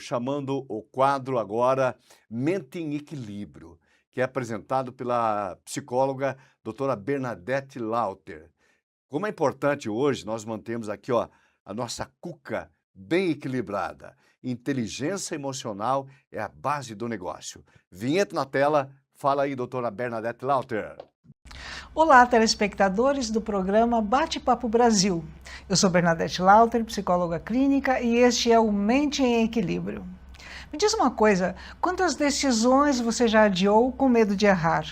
chamando o quadro agora Mente em Equilíbrio, que é apresentado pela psicóloga doutora Bernadette Lauter. Como é importante hoje nós mantemos aqui a nossa cuca bem equilibrada. Inteligência emocional é a base do negócio. Vinheta na tela, fala aí, doutora Bernadette Lauter. Olá, telespectadores do programa Bate-Papo Brasil. Eu sou Bernadette Lauter, psicóloga clínica, e este é o Mente em Equilíbrio. Me diz uma coisa, quantas decisões você já adiou com medo de errar?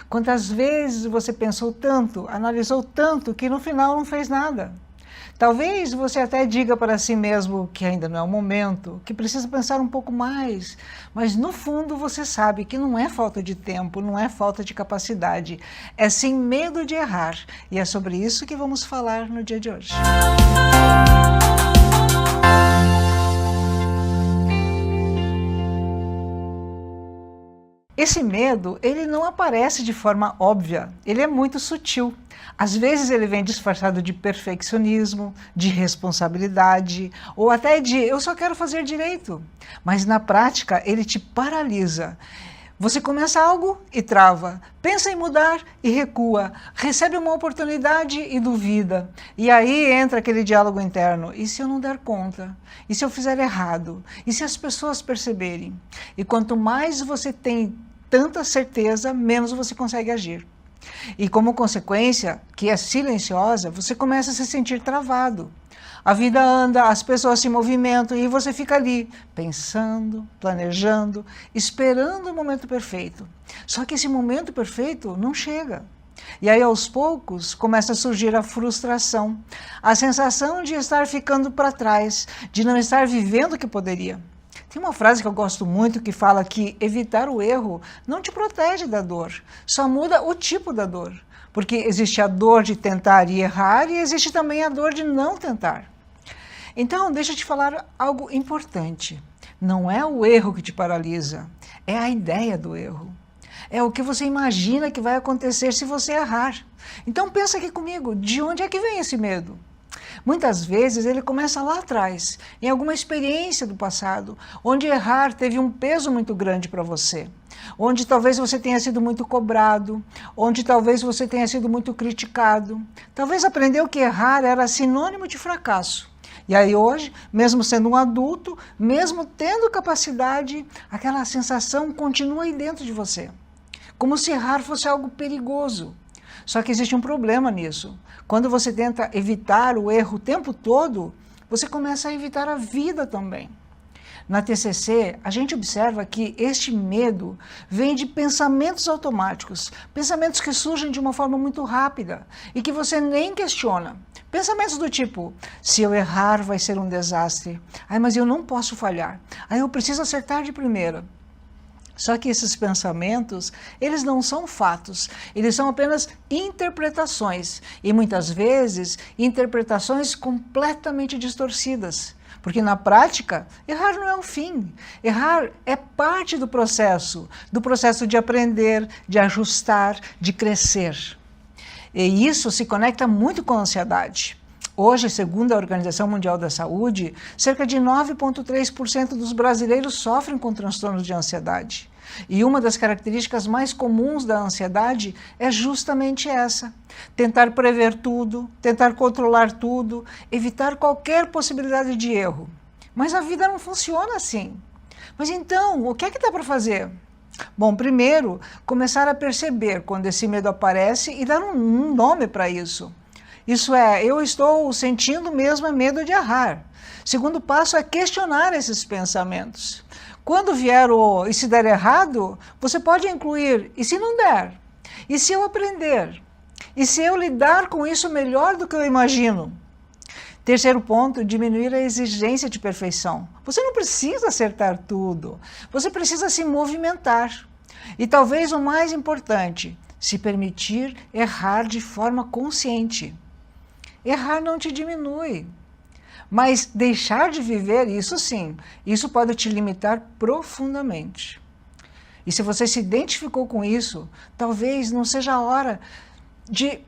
Quantas vezes você pensou tanto, analisou tanto, que no final não fez nada? Talvez você até diga para si mesmo que ainda não é o momento, que precisa pensar um pouco mais, mas no fundo você sabe que não é falta de tempo, não é falta de capacidade, é sim medo de errar. E é sobre isso que vamos falar no dia de hoje. Esse medo, ele não aparece de forma óbvia, ele é muito sutil. Às vezes ele vem disfarçado de perfeccionismo, de responsabilidade, ou até de eu só quero fazer direito. Mas na prática ele te paralisa. Você começa algo e trava, pensa em mudar e recua, recebe uma oportunidade e duvida. E aí entra aquele diálogo interno, e se eu não der conta? E se eu fizer errado? E se as pessoas perceberem? E quanto mais você tem tanta certeza, menos você consegue agir. E como consequência, que é silenciosa, você começa a se sentir travado. A vida anda, as pessoas se movimentam e você fica ali, pensando, planejando, esperando o momento perfeito. Só que esse momento perfeito não chega. E aí, aos poucos, começa a surgir a frustração, a sensação de estar ficando para trás, de não estar vivendo o que poderia. Tem uma frase que eu gosto muito que fala que evitar o erro não te protege da dor, só muda o tipo da dor. Porque existe a dor de tentar e errar e existe também a dor de não tentar. Então, deixa eu te falar algo importante. Não é o erro que te paralisa, é a ideia do erro. É o que você imagina que vai acontecer se você errar. Então pensa aqui comigo, de onde é que vem esse medo? Muitas vezes ele começa lá atrás, em alguma experiência do passado, onde errar teve um peso muito grande para você, onde talvez você tenha sido muito cobrado, onde talvez você tenha sido muito criticado, talvez aprendeu que errar era sinônimo de fracasso. E aí hoje, mesmo sendo um adulto, mesmo tendo capacidade, aquela sensação continua aí dentro de você, como se errar fosse algo perigoso. Só que existe um problema nisso. Quando você tenta evitar o erro o tempo todo, você começa a evitar a vida também. Na TCC, a gente observa que este medo vem de pensamentos automáticos, pensamentos que surgem de uma forma muito rápida e que você nem questiona. Pensamentos do tipo, se eu errar vai ser um desastre, mas eu não posso falhar, eu preciso acertar de primeira. Só que esses pensamentos, eles não são fatos, eles são apenas interpretações, e muitas vezes interpretações completamente distorcidas. Porque na prática, errar não é o fim, errar é parte do processo de aprender, de ajustar, de crescer. E isso se conecta muito com a ansiedade. Hoje, segundo a Organização Mundial da Saúde, cerca de 9,3% dos brasileiros sofrem com transtornos de ansiedade. E uma das características mais comuns da ansiedade é justamente essa: tentar prever tudo, tentar controlar tudo, evitar qualquer possibilidade de erro. Mas a vida não funciona assim. Mas então, o que é que dá para fazer? Bom, primeiro, começar a perceber quando esse medo aparece e dar um nome para isso. Isso é, eu estou sentindo mesmo medo de errar. Segundo passo é questionar esses pensamentos. Quando vier o e se der errado, você pode incluir e se não der? E se eu aprender? E se eu lidar com isso melhor do que eu imagino? Terceiro ponto, diminuir a exigência de perfeição. Você não precisa acertar tudo, você precisa se movimentar. E talvez o mais importante, se permitir errar de forma consciente. Errar não te diminui, mas deixar de viver, isso sim, isso pode te limitar profundamente. E se você se identificou com isso, talvez não seja a hora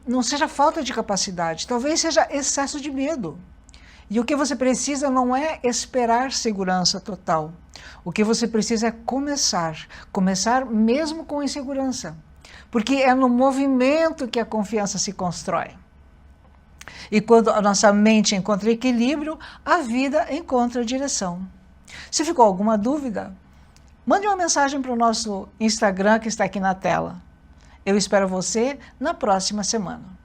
não seja falta de capacidade, talvez seja excesso de medo. E o que você precisa não é esperar segurança total. O que você precisa é começar mesmo com insegurança. Porque é no movimento que a confiança se constrói. E quando a nossa mente encontra equilíbrio, a vida encontra direção. Se ficou alguma dúvida, mande uma mensagem para o nosso Instagram que está aqui na tela. Eu espero você na próxima semana.